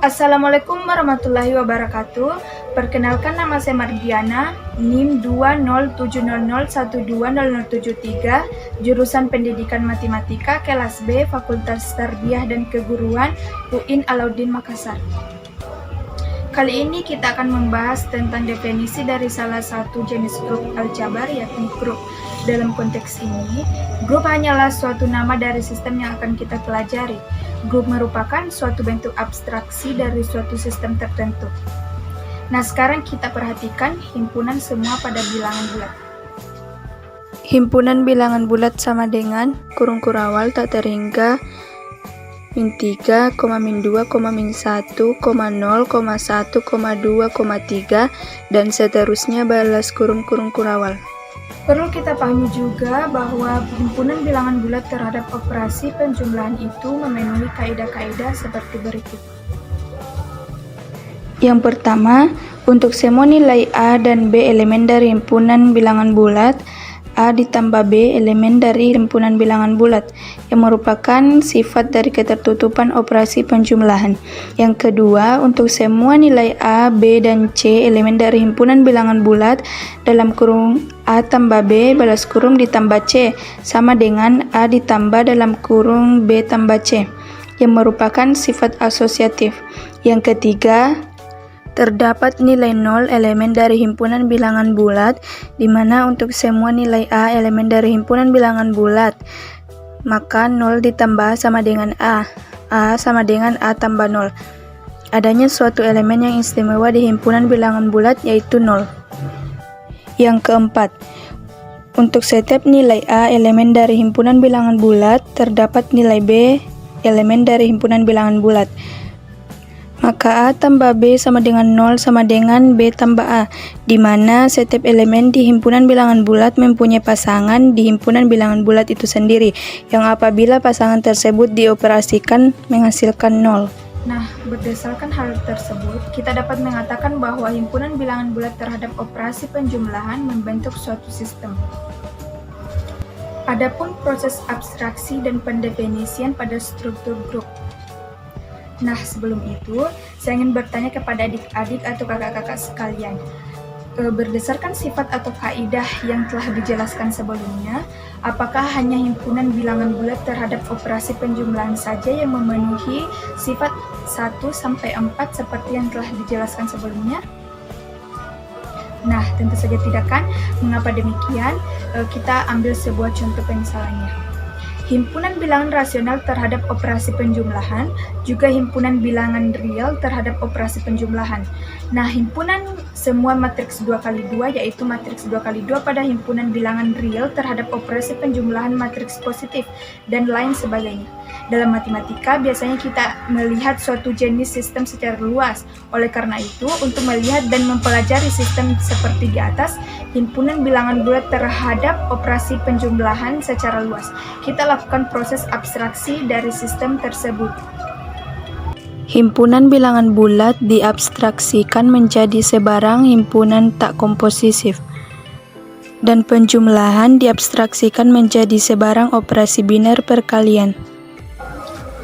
Assalamualaikum warahmatullahi wabarakatuh. Perkenalkan, nama saya Mardiana, NIM 20700120073, jurusan Pendidikan Matematika kelas B, Fakultas Tarbiyah dan Keguruan, UIN Alauddin Makassar. Kali ini kita akan membahas tentang definisi dari salah satu jenis grup aljabar, yakni grup. Dalam konteks ini, grup hanyalah suatu nama dari sistem yang akan kita pelajari. Grup merupakan suatu bentuk abstraksi dari suatu sistem tertentu. Nah, sekarang kita perhatikan himpunan semua pada bilangan bulat. Himpunan bilangan bulat sama dengan kurung kurawal tak terhingga -3, -2, -1, -0, -1, -2, dan seterusnya balas kurung kurawal. Perlu kita pahami juga bahwa himpunan bilangan bulat terhadap operasi penjumlahan itu memenuhi kaidah-kaidah seperti berikut. Yang pertama, untuk semua nilai A dan B elemen dari himpunan bilangan bulat, A ditambah B elemen dari himpunan bilangan bulat, yang merupakan sifat dari ketertutupan operasi penjumlahan. Yang kedua, untuk semua nilai A, B, dan C elemen dari himpunan bilangan bulat dalam kurung A tambah B balas kurung ditambah C sama dengan A ditambah dalam kurung B tambah C, yang merupakan sifat asosiatif. Yang ketiga, terdapat nilai 0 elemen dari himpunan bilangan bulat, di mana untuk semua nilai A elemen dari himpunan bilangan bulat, maka 0 ditambah sama dengan A sama dengan A tambah 0. Adanya suatu elemen yang istimewa di himpunan bilangan bulat, yaitu 0. Yang keempat, untuk setiap nilai A elemen dari himpunan bilangan bulat, terdapat nilai B elemen dari himpunan bilangan bulat. Maka A tambah B sama dengan 0 sama dengan B tambah A, di mana setiap elemen di himpunan bilangan bulat mempunyai pasangan di himpunan bilangan bulat itu sendiri, yang apabila pasangan tersebut dioperasikan menghasilkan 0. Nah, berdasarkan hal tersebut, kita dapat mengatakan bahwa himpunan bilangan bulat terhadap operasi penjumlahan membentuk suatu sistem. Adapun proses abstraksi dan pendefinisian pada struktur grup. Nah, sebelum itu, saya ingin bertanya kepada adik-adik atau kakak-kakak sekalian. Berdasarkan sifat atau kaidah yang telah dijelaskan sebelumnya, apakah hanya himpunan bilangan bulat terhadap operasi penjumlahan saja yang memenuhi sifat 1-4 seperti yang telah dijelaskan sebelumnya? Nah, tentu saja tidak kan? Mengapa demikian? Kita ambil sebuah contoh pemisalannya. Himpunan bilangan rasional terhadap operasi penjumlahan, juga himpunan bilangan real terhadap operasi penjumlahan. Nah, himpunan semua matriks 2x2, yaitu matriks 2x2 pada himpunan bilangan real terhadap operasi penjumlahan matriks positif, dan lain sebagainya. Dalam matematika, biasanya kita melihat suatu jenis sistem secara luas. Oleh karena itu, untuk melihat dan mempelajari sistem seperti di atas, himpunan bilangan bulat terhadap operasi penjumlahan secara luas, kita lakukan proses abstraksi dari sistem tersebut. Himpunan bilangan bulat diabstraksikan menjadi sebarang himpunan tak komposisif, dan penjumlahan diabstraksikan menjadi sebarang operasi biner perkalian.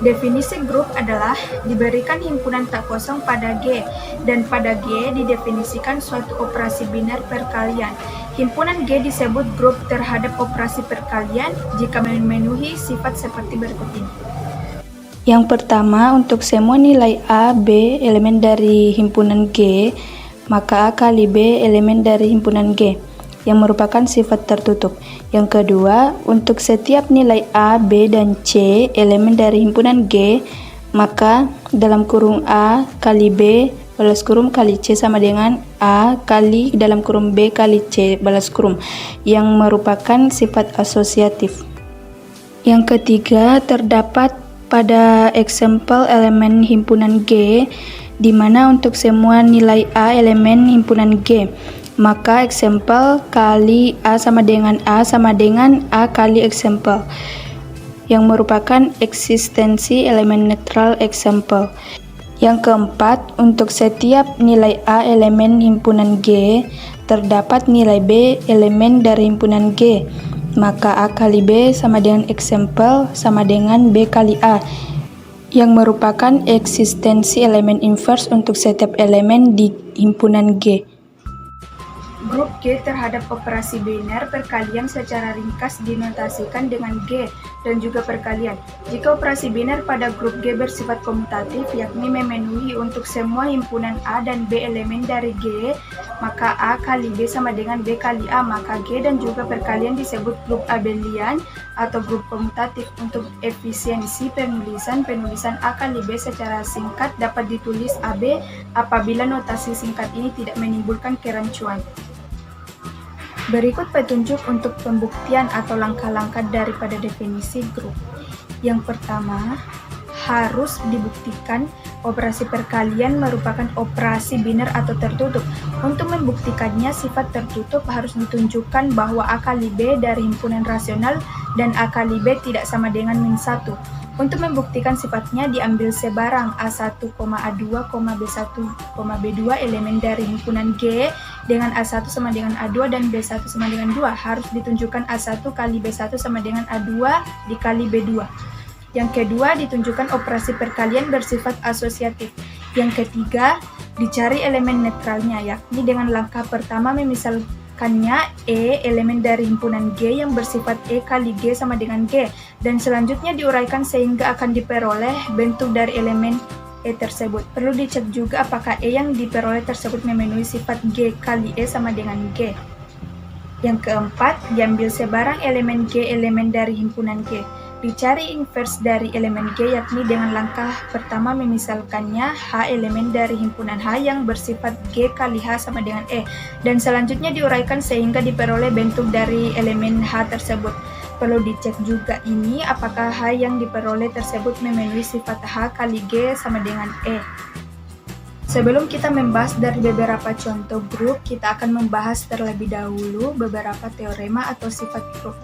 Definisi grup adalah diberikan himpunan tak kosong pada G, dan pada G didefinisikan suatu operasi biner perkalian. Himpunan G disebut grup terhadap operasi perkalian jika memenuhi sifat seperti berikut ini. Yang pertama, untuk semua nilai A, B elemen dari himpunan G, maka A kali B elemen dari himpunan G, yang merupakan sifat tertutup. Yang kedua, untuk setiap nilai A, B, dan C elemen dari himpunan G, maka dalam kurung A kali B balas kurung kali C sama dengan A kali dalam kurung B kali C balas kurung, yang merupakan sifat asosiatif. Yang ketiga, terdapat pada eksempel elemen himpunan G, di mana untuk semua nilai A elemen himpunan G, maka eksempel kali A sama dengan A kali eksempel, yang merupakan eksistensi elemen netral eksempel. Yang keempat, untuk setiap nilai A elemen himpunan G, terdapat nilai B elemen dari himpunan G, maka A kali B sama dengan eksempel sama dengan B kali A, yang merupakan eksistensi elemen inverse untuk setiap elemen di himpunan G. Grup G terhadap operasi biner perkalian secara ringkas dinotasikan dengan G dan juga perkalian. Jika operasi biner pada grup G bersifat komutatif, yakni memenuhi untuk semua himpunan A dan B elemen dari G, maka A kali B sama dengan B kali A, maka G dan juga perkalian disebut grup abelian atau grup komutatif. Untuk efisiensi penulisan A kali B secara singkat dapat ditulis AB apabila notasi singkat ini tidak menimbulkan kerancuan. Berikut petunjuk untuk pembuktian atau langkah-langkah daripada definisi grup. Yang pertama, harus dibuktikan operasi perkalian merupakan operasi biner atau tertutup. Untuk membuktikannya, sifat tertutup harus ditunjukkan bahwa A kali B dari himpunan rasional dan A kali B tidak sama dengan min 1. Untuk membuktikan sifatnya, diambil sebarang A1, A2, B1, B2 elemen dari himpunan G dengan A1 sama dengan A2 dan B1 sama dengan 2. Harus ditunjukkan A1 kali B1 sama dengan A2 dikali B2. Yang kedua, ditunjukkan operasi perkalian bersifat asosiatif. Yang ketiga, dicari elemen netralnya, yakni dengan langkah pertama memisalkannya E elemen dari himpunan G yang bersifat E kali G sama dengan G, dan selanjutnya diuraikan sehingga akan diperoleh bentuk dari elemen E tersebut. Perlu dicek juga apakah E yang diperoleh tersebut memenuhi sifat G kali E sama dengan G. Yang keempat, diambil sebarang elemen G elemen dari himpunan G. Dicari inverse dari elemen G, yakni dengan langkah pertama memisalkannya H elemen dari himpunan H yang bersifat G kali H sama dengan E, dan selanjutnya diuraikan sehingga diperoleh bentuk dari elemen H tersebut. Perlu dicek juga ini apakah H yang diperoleh tersebut memenuhi sifat H kali G sama dengan E. Sebelum kita membahas dari beberapa contoh grup, kita akan membahas terlebih dahulu beberapa teorema atau sifat grup.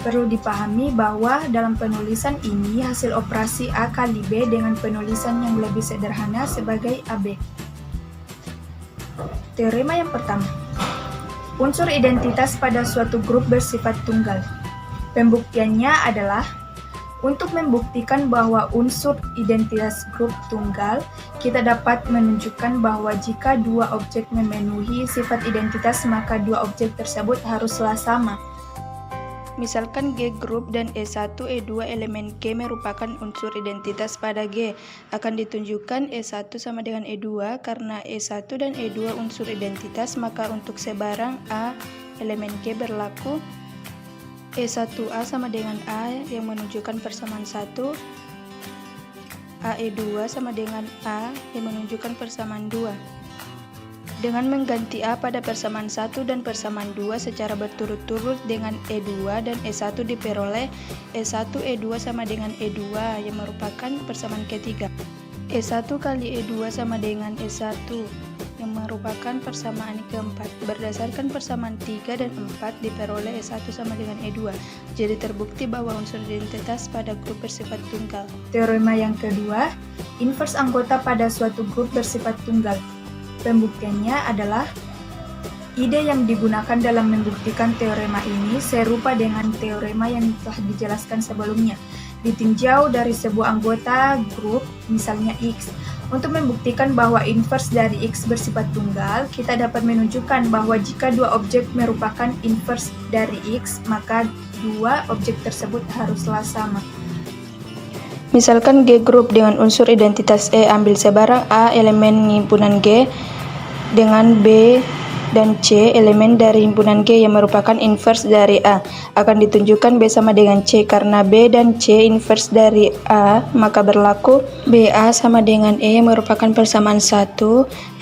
Perlu dipahami bahwa dalam penulisan ini hasil operasi A kali B dengan penulisan yang lebih sederhana sebagai AB. Teorema yang pertama, unsur identitas pada suatu grup bersifat tunggal. Pembuktiannya adalah untuk membuktikan bahwa unsur identitas grup tunggal, kita dapat menunjukkan bahwa jika dua objek memenuhi sifat identitas, maka dua objek tersebut haruslah sama. Misalkan G grup dan E1, E2 elemen G merupakan unsur identitas pada G. Akan ditunjukkan E1 sama dengan E2 karena E1 dan E2 unsur identitas, maka untuk sebarang A elemen G berlaku E1A sama dengan A yang menunjukkan persamaan 1, AE2 sama dengan A yang menunjukkan persamaan 2. Dengan mengganti A pada persamaan 1 dan persamaan 2 secara berturut-turut dengan E2 dan E1 diperoleh E1 E2 sama dengan E2 yang merupakan persamaan ketiga. E1 kali E2 sama dengan E1 yang merupakan persamaan keempat. Berdasarkan persamaan 3 dan 4 diperoleh E1 sama dengan E2. Jadi terbukti bahwa unsur identitas pada grup bersifat tunggal. Teorema yang kedua, inverse anggota pada suatu grup bersifat tunggal. Pembuktiannya adalah ide yang digunakan dalam membuktikan teorema ini serupa dengan teorema yang telah dijelaskan sebelumnya. Ditinjau dari sebuah anggota grup, misalnya X. Untuk membuktikan bahwa inverse dari X bersifat tunggal, kita dapat menunjukkan bahwa jika dua objek merupakan inverse dari X, maka dua objek tersebut haruslah sama. Misalkan G grup dengan unsur identitas E, ambil sebarang A elemen himpunan G dengan B dan C elemen dari himpunan G yang merupakan inverse dari A. Akan ditunjukkan B sama dengan C karena B dan C inverse dari A, maka berlaku BA sama dengan E yang merupakan persamaan 1,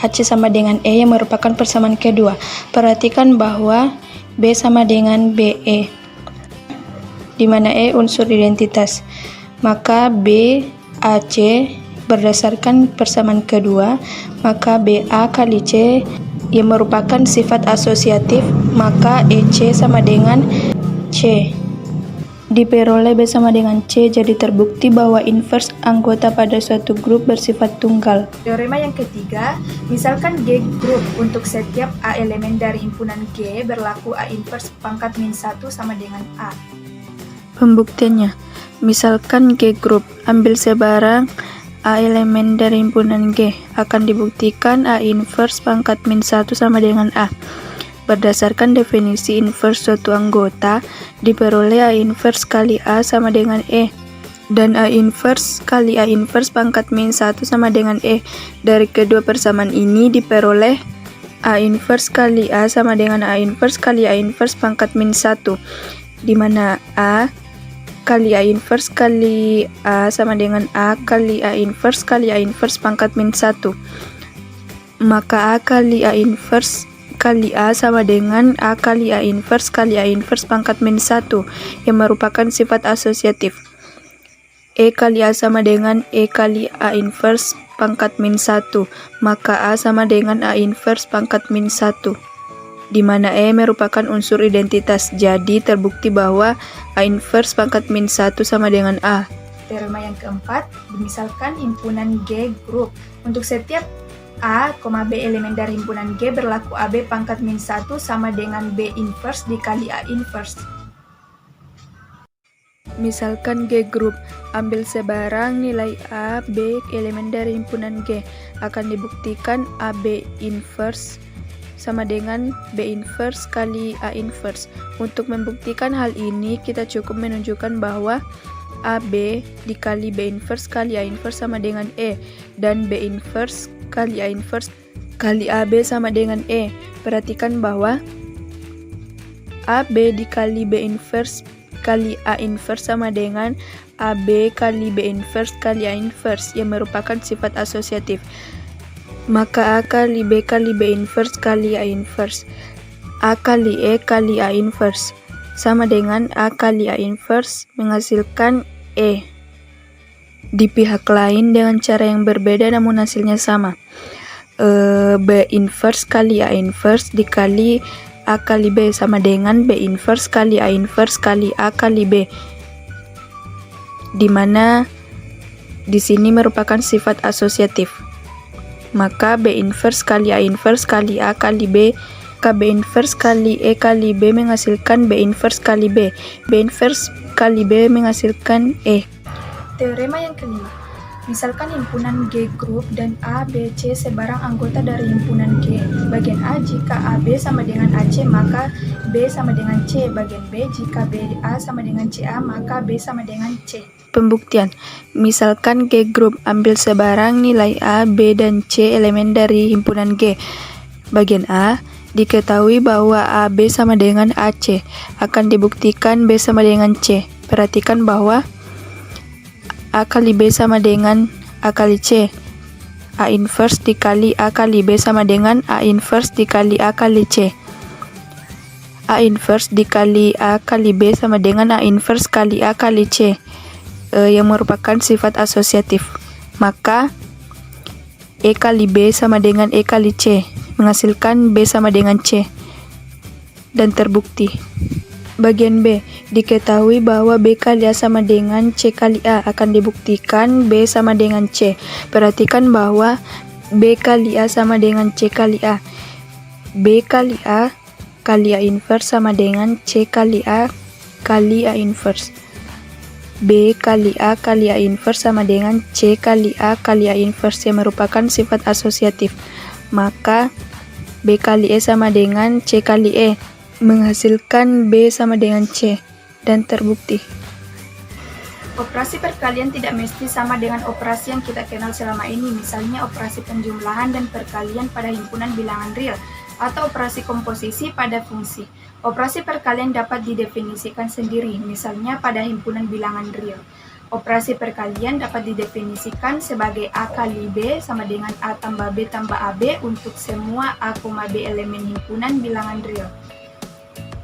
AC sama dengan E yang merupakan persamaan kedua. Perhatikan bahwa B sama dengan BE, di mana E unsur identitas. Maka B, AC berdasarkan persamaan kedua, maka BA kali C yang merupakan sifat asosiatif, maka EC sama dengan C. Diperoleh B sama dengan C, jadi terbukti bahwa inverse anggota pada suatu grup bersifat tunggal. Teorema yang ketiga, misalkan G grup untuk setiap A elemen dari himpunan G berlaku A inverse pangkat min 1 sama dengan A. Pembuktiannya, Misalkan G grup, ambil sebarang A elemen dari himpunan G, akan dibuktikan A inverse pangkat min 1 sama dengan A. Berdasarkan definisi inverse suatu anggota, diperoleh A inverse kali A sama dengan E. Dan A inverse kali A inverse pangkat min 1 sama dengan E. Dari kedua persamaan ini diperoleh A inverse kali A sama dengan A inverse kali A inverse pangkat min 1, di mana A kali A inverse kali A sama dengan A kali A inverse kali A inverse pangkat min 1. Maka A kali A inverse kali A sama dengan A kali A inverse kali A inverse pangkat min 1, yang merupakan sifat asosiatif. E kali A sama dengan E kali A inverse pangkat min 1, maka A sama dengan A inverse pangkat min 1, di mana E merupakan unsur identitas. Jadi terbukti bahwa A inverse pangkat min 1 sama dengan A. Teorema yang keempat, misalkan himpunan G grup. Untuk setiap A, B elemen dari himpunan G berlaku AB pangkat min 1 sama dengan B inverse dikali A inverse. Misalkan G grup, ambil sebarang nilai A, B elemen dari himpunan G, akan dibuktikan AB inverse sama dengan B inverse kali A inverse. Untuk membuktikan hal ini, kita cukup menunjukkan bahwa AB dikali B inverse kali A inverse sama dengan E, dan B inverse kali A inverse kali AB sama dengan E. Perhatikan bahwa AB dikali B inverse kali A inverse sama dengan AB kali B inverse kali A inverse, yang merupakan sifat asosiatif. Maka A kali B inverse kali A inverse, A kali E kali A inverse, sama dengan A kali A inverse menghasilkan E. Di pihak lain dengan cara yang berbeda namun hasilnya sama. B inverse kali A inverse dikali A kali B sama dengan B inverse kali A inverse kali A kali B, di mana di sini merupakan sifat asosiatif. Maka B inverse kali A inverse kali A kali B, KB inverse kali E kali B menghasilkan B inverse kali B, B inverse kali B menghasilkan E. Teorema yang kelima, misalkan himpunan G grup dan A, B, C sebarang anggota dari himpunan G. Bagian A, jika AB sama dengan AC, maka B sama dengan C. Bagian B, jika BA sama dengan CA, maka B sama dengan C. Pembuktian, misalkan G grup, ambil sebarang nilai A, B, dan C elemen dari himpunan G. Bagian A, diketahui bahwa AB sama dengan AC, akan dibuktikan B sama dengan C. Perhatikan bahwa A kali B sama dengan A kali C. A inverse dikali A kali B sama dengan A inverse dikali A kali C. A inverse dikali A kali B sama dengan A inverse kali A kali C, yang merupakan sifat asosiatif. Maka E kali B sama dengan E kali C, menghasilkan B sama dengan C, dan terbukti. Bagian B, diketahui bahwa B kali A sama dengan C kali A, akan dibuktikan B sama dengan C. Perhatikan bahwa B kali A sama dengan C kali A. B kali A inverse sama dengan C kali A inverse. B kali A inverse sama dengan C kali A inverse, yang merupakan sifat asosiatif. Maka B kali E sama dengan C kali E, menghasilkan B sama dengan C, dan terbukti. Operasi perkalian tidak mesti sama dengan operasi yang kita kenal selama ini, misalnya operasi penjumlahan dan perkalian pada himpunan bilangan real, atau operasi komposisi pada fungsi. Operasi perkalian dapat didefinisikan sendiri, misalnya pada himpunan bilangan real. Operasi perkalian dapat didefinisikan sebagai A kali B sama dengan A tambah B tambah AB untuk semua A, B elemen himpunan bilangan real.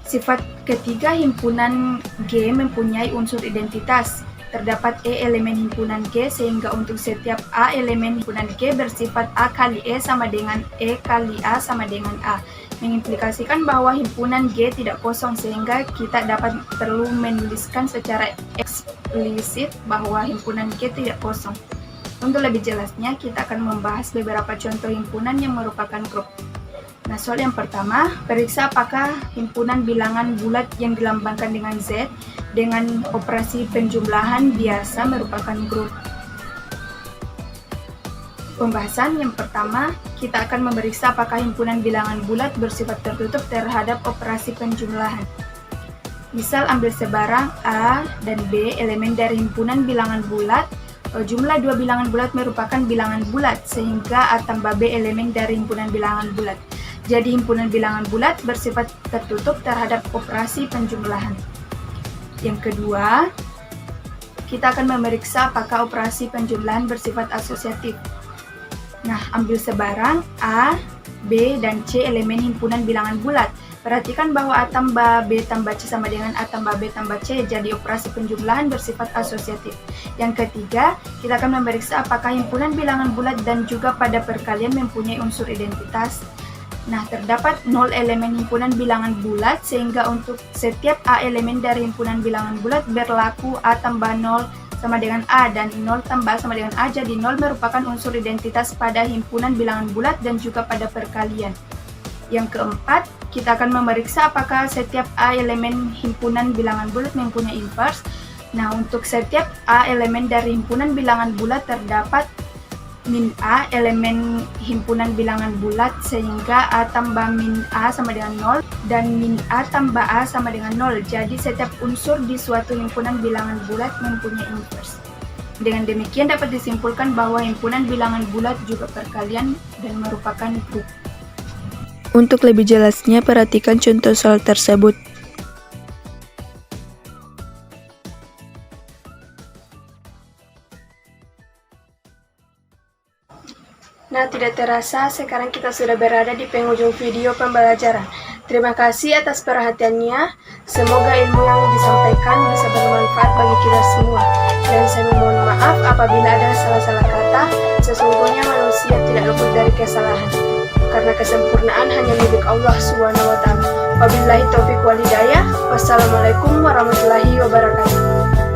Sifat ketiga, himpunan G mempunyai unsur identitas. Terdapat E elemen himpunan G, sehingga untuk setiap A elemen himpunan G bersifat A kali E sama dengan E kali A sama dengan A. Mengimplikasikan bahwa himpunan G tidak kosong, sehingga kita perlu menuliskan secara eksplisit bahwa himpunan G tidak kosong. Untuk lebih jelasnya, kita akan membahas beberapa contoh himpunan yang merupakan grup. Nah, soal yang pertama, periksa apakah himpunan bilangan bulat yang dilambangkan dengan Z dengan operasi penjumlahan biasa merupakan grup. Pembahasan yang pertama, kita akan memeriksa apakah himpunan bilangan bulat bersifat tertutup terhadap operasi penjumlahan. Misal ambil sebarang A dan B elemen dari himpunan bilangan bulat. Jumlah dua bilangan bulat merupakan bilangan bulat, sehingga A tambah B elemen dari himpunan bilangan bulat. Jadi himpunan bilangan bulat bersifat tertutup terhadap operasi penjumlahan. Yang kedua, kita akan memeriksa apakah operasi penjumlahan bersifat asosiatif. Nah, ambil sebarang A, B, dan C elemen himpunan bilangan bulat. Perhatikan bahwa A tambah B tambah C sama dengan A tambah B tambah C, jadi operasi penjumlahan bersifat asosiatif. Yang ketiga, kita akan memeriksa apakah himpunan bilangan bulat dan juga pada perkalian mempunyai unsur identitas. Nah, terdapat 0 elemen himpunan bilangan bulat, sehingga untuk setiap A elemen dari himpunan bilangan bulat berlaku A tambah 0 sama dengan A, dan 0 tambah sama dengan A, jadi 0 merupakan unsur identitas pada himpunan bilangan bulat dan juga pada perkalian. Yang keempat, kita akan memeriksa apakah setiap A elemen himpunan bilangan bulat mempunyai invers. Nah, untuk setiap A elemen dari himpunan bilangan bulat terdapat min A elemen himpunan bilangan bulat, sehingga A tambah min A sama dengan 0 dan min A tambah A sama dengan 0. Jadi setiap unsur di suatu himpunan bilangan bulat mempunyai invers. Dengan demikian dapat disimpulkan bahwa himpunan bilangan bulat juga perkalian dan merupakan grup. Untuk lebih jelasnya, perhatikan contoh soal tersebut. Nah, tidak terasa sekarang kita sudah berada di penghujung video pembelajaran. Terima kasih atas perhatiannya. Semoga ilmu yang disampaikan bisa bermanfaat bagi kita semua. Dan saya mohon maaf apabila ada salah-salah kata. Sesungguhnya manusia tidak luput dari kesalahan, karena kesempurnaan hanya milik Allah SWT. Wabillahi taufiq wal hidayah. Wassalamualaikum warahmatullahi wabarakatuh.